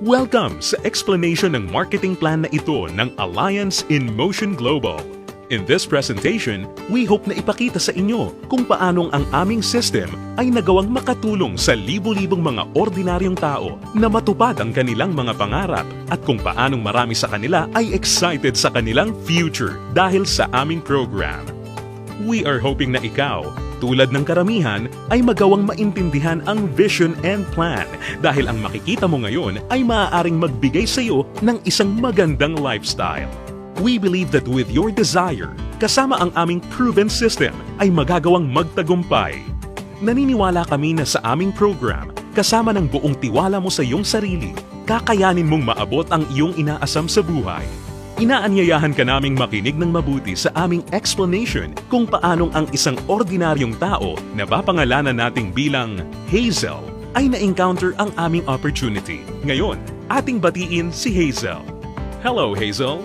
Welcome sa explanation ng marketing plan na ito ng Alliance in Motion Global. In this presentation, we hope na ipakita sa inyo kung paanong ang aming system ay nagawang makatulong sa libu-libong mga ordinaryong tao na matupad ang kanilang mga pangarap at kung paanong marami sa kanila ay excited sa kanilang future dahil sa aming program. We are hoping na ikaw, tulad ng karamihan, ay magawang maintindihan ang vision and plan dahil ang makikita mo ngayon ay maaaring magbigay sa iyo ng isang magandang lifestyle. We believe that with your desire, kasama ang aming proven system ay magagawang magtagumpay. Naniniwala kami na sa aming program, kasama ng buong tiwala mo sa iyong sarili, kakayanin mong maabot ang iyong inaasam sa buhay. Inaanyayahan ka naming makinig ng mabuti sa aming explanation kung paanong ang isang ordinaryong tao na papangalanan nating bilang Hazel ay na-encounter ang aming opportunity. Ngayon, ating batiin si Hazel. Hello, Hazel!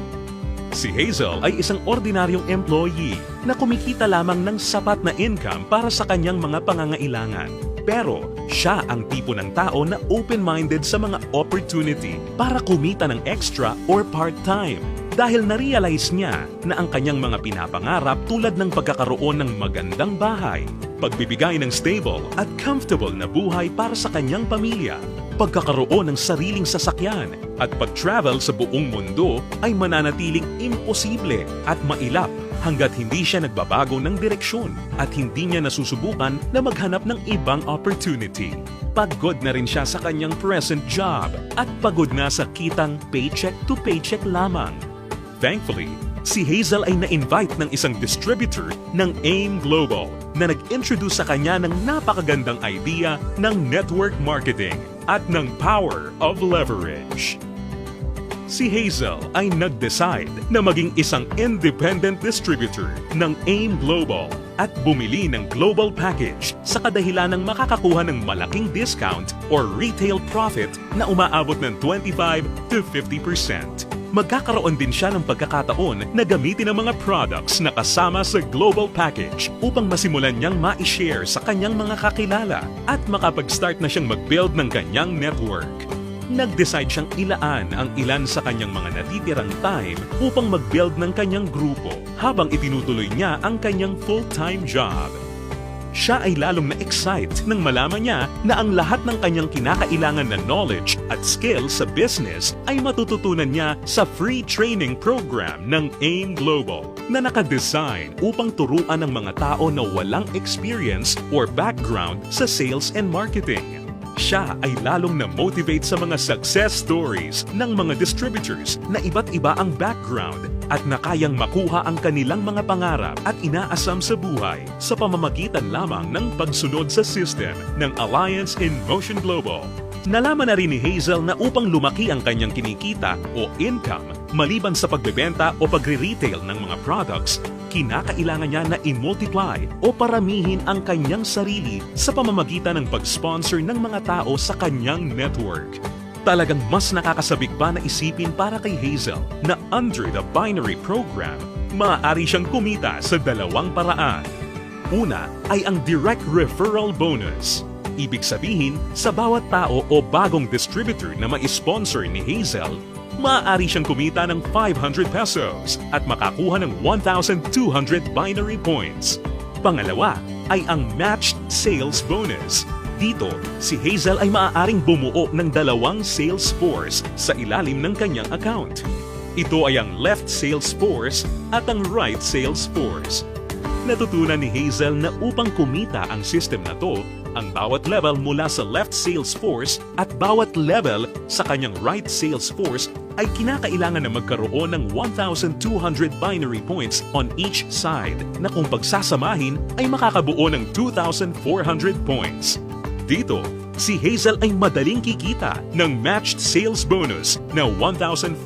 Si Hazel ay isang ordinaryong employee na kumikita lamang ng sapat na income para sa kanyang mga pangangailangan. Pero siya ang tipo ng tao na open-minded sa mga opportunity para kumita ng extra or part-time. Dahil na-realize niya na ang kanyang mga pinapangarap tulad ng pagkakaroon ng magandang bahay, pagbibigay ng stable at comfortable na buhay para sa kanyang pamilya, pagkakaroon ng sariling sasakyan at pag-travel sa buong mundo ay mananatiling imposible at mailap hanggat hindi siya nagbabago ng direksyon at hindi niya nasusubukan na maghanap ng ibang opportunity. Pagod na rin siya sa kanyang present job at pagod na sa kitang paycheck to paycheck lamang. Thankfully, si Hazel ay na-invite ng isang distributor ng AIM Global na nag-introduce sa kanya ng napakagandang idea ng network marketing at ng power of leverage. Si Hazel ay nag-decide na maging isang independent distributor ng AIM Global at bumili ng global package sa kadahilan ng makakakuha ng malaking discount or retail profit na umaabot ng 25 to 50%. Magkakaroon din siya ng pagkakataon na gamitin ang mga products na kasama sa global package upang masimulan niyang ma-share sa kanyang mga kakilala at makapag-start na siyang mag-build ng kanyang network. Nag-decide siyang ilaan ang ilan sa kanyang mga natitirang time upang mag-build ng kanyang grupo habang itinutuloy niya ang kanyang full-time job. Siya ay lalong na-excite nang malaman niya na ang lahat ng kanyang kinakailangan na knowledge at skill sa business ay matututunan niya sa free training program ng AIM Global na nakadesign upang turuan ang mga tao na walang experience or background sa sales and marketing. Siya ay lalong na-motivate sa mga success stories ng mga distributors na iba't iba ang background at na kayang makuha ang kanilang mga pangarap at inaasam sa buhay sa pamamagitan lamang ng pagsunod sa system ng Alliance in Motion Global. Nalaman na rin ni Hazel na upang lumaki ang kanyang kinikita o income maliban sa pagbebenta o pagre-retail ng mga products, kinakailangan niya na i-multiply o paramihin ang kanyang sarili sa pamamagitan ng pag-sponsor ng mga tao sa kanyang network. Talagang mas nakakasabik pa na isipin para kay Hazel na under the binary program, maaari siyang kumita sa dalawang paraan. Una ay ang direct referral bonus. Ibig sabihin, sa bawat tao o bagong distributor na ma-sponsor ni Hazel, maaari siyang kumita ng 500 pesos at makakuha ng 1,200 binary points. Pangalawa ay ang matched sales bonus. Dito, si Hazel ay maaaring bumuo ng dalawang sales force sa ilalim ng kanyang account. Ito ay ang left sales force at ang right sales force. Natutunan ni Hazel na upang kumita ang system na to, ang bawat level mula sa left sales force at bawat level sa kanyang right sales force ay kinakailangan na magkaroon ng 1,200 binary points on each side na kung pagsasamahin ay makakabuo ng 2,400 points. Dito, si Hazel ay madaling kikita ng matched sales bonus na 1,500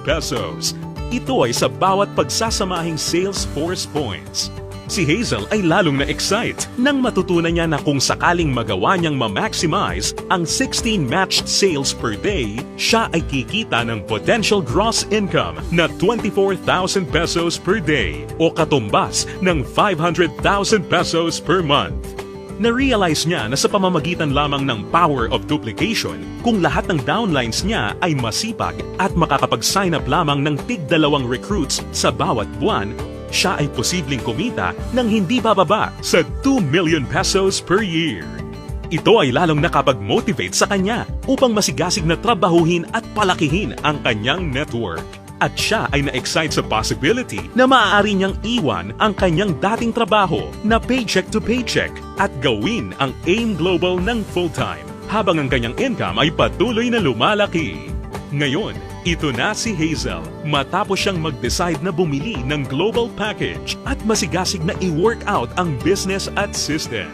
pesos. Ito ay sa bawat pagsasamahing sales force points. Si Hazel ay lalong na-excite nang matutunan niya na kung sakaling magawa niyang ma-maximize ang 16 matched sales per day, siya ay kikita ng potential gross income na 24,000 pesos per day o katumbas ng 500,000 pesos per month. Na-realize niya na sa pamamagitan lamang ng power of duplication, kung lahat ng downlines niya ay masipag at makakapag-sign up lamang ng tig-2 recruits sa bawat buwan, siya ay posibleng kumita ng hindi bababa sa 2 million pesos per year. Ito ay lalong nakapag-motivate sa kanya upang masigasig na trabahuhin at palakihin ang kanyang network. At siya ay na-excite sa possibility na maaari niyang iwan ang kanyang dating trabaho na paycheck to paycheck at gawin ang AIM Global ng full-time habang ang kanyang income ay patuloy na lumalaki. Ngayon, ito na si Hazel matapos siyang mag-decide na bumili ng global package at masigasig na i-work out ang business at system.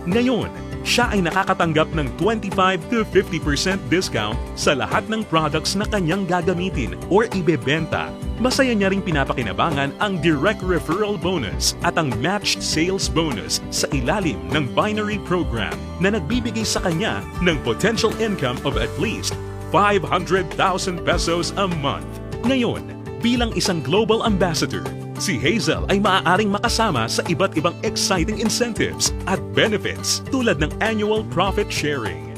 Ngayon, siya ay nakakatanggap ng 25 to 50% discount sa lahat ng products na kanyang gagamitin or ibebenta. Masaya niya ring pinapakinabangan ang direct referral bonus at ang matched sales bonus sa ilalim ng binary program na nagbibigay sa kanya ng potential income of at least 500,000 pesos a month. Ngayon, bilang isang global ambassador, si Hazel ay maaaring makasama sa iba't ibang exciting incentives at benefits tulad ng annual profit sharing.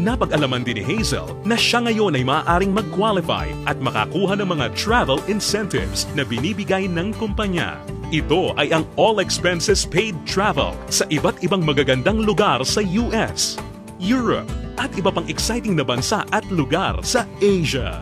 Napag-alaman din ni Hazel na siya ngayon ay maaaring mag-qualify at makakuha ng mga travel incentives na binibigay ng kumpanya. Ito ay ang all expenses paid travel sa iba't ibang magagandang lugar sa US, Europe, at iba pang exciting na bansa at lugar sa Asia.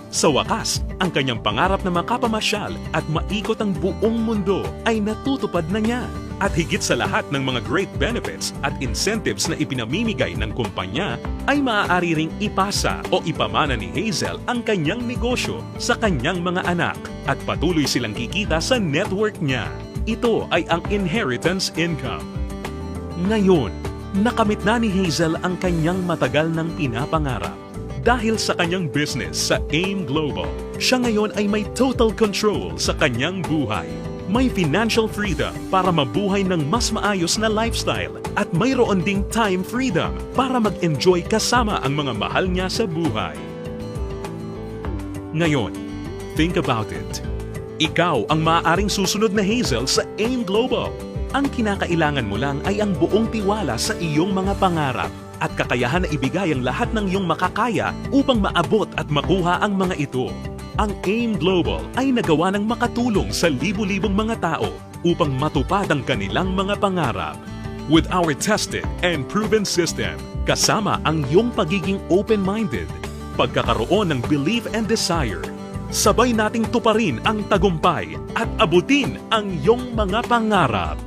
Sa wakas, ang kanyang pangarap na makapamasyal at maikot ang buong mundo ay natutupad na niya. At higit sa lahat ng mga great benefits at incentives na ipinamimigay ng kumpanya, ay maaari ring ipasa o ipamana ni Hazel ang kanyang negosyo sa kanyang mga anak at patuloy silang kikita sa network niya. Ito ay ang inheritance income. Ngayon, nakamit na ni Hazel ang kanyang matagal nang pinapangarap. Dahil sa kanyang business sa AIM Global, siya ngayon ay may total control sa kanyang buhay. May financial freedom para mabuhay ng mas maayos na lifestyle at mayroon ding time freedom para mag-enjoy kasama ang mga mahal niya sa buhay. Ngayon, think about it. Ikaw ang maaaring susunod na Hazel sa AIM Global. Ang kinakailangan mo lang ay ang buong tiwala sa iyong mga pangarap at kakayahan na ibigay ang lahat ng iyong makakaya upang maabot at makuha ang mga ito. Ang AIM Global ay nagawa ng makatulong sa libu-libong mga tao upang matupad ang kanilang mga pangarap. With our tested and proven system, kasama ang iyong pagiging open-minded, pagkakaroon ng belief and desire, sabay nating tuparin ang tagumpay at abutin ang iyong mga pangarap.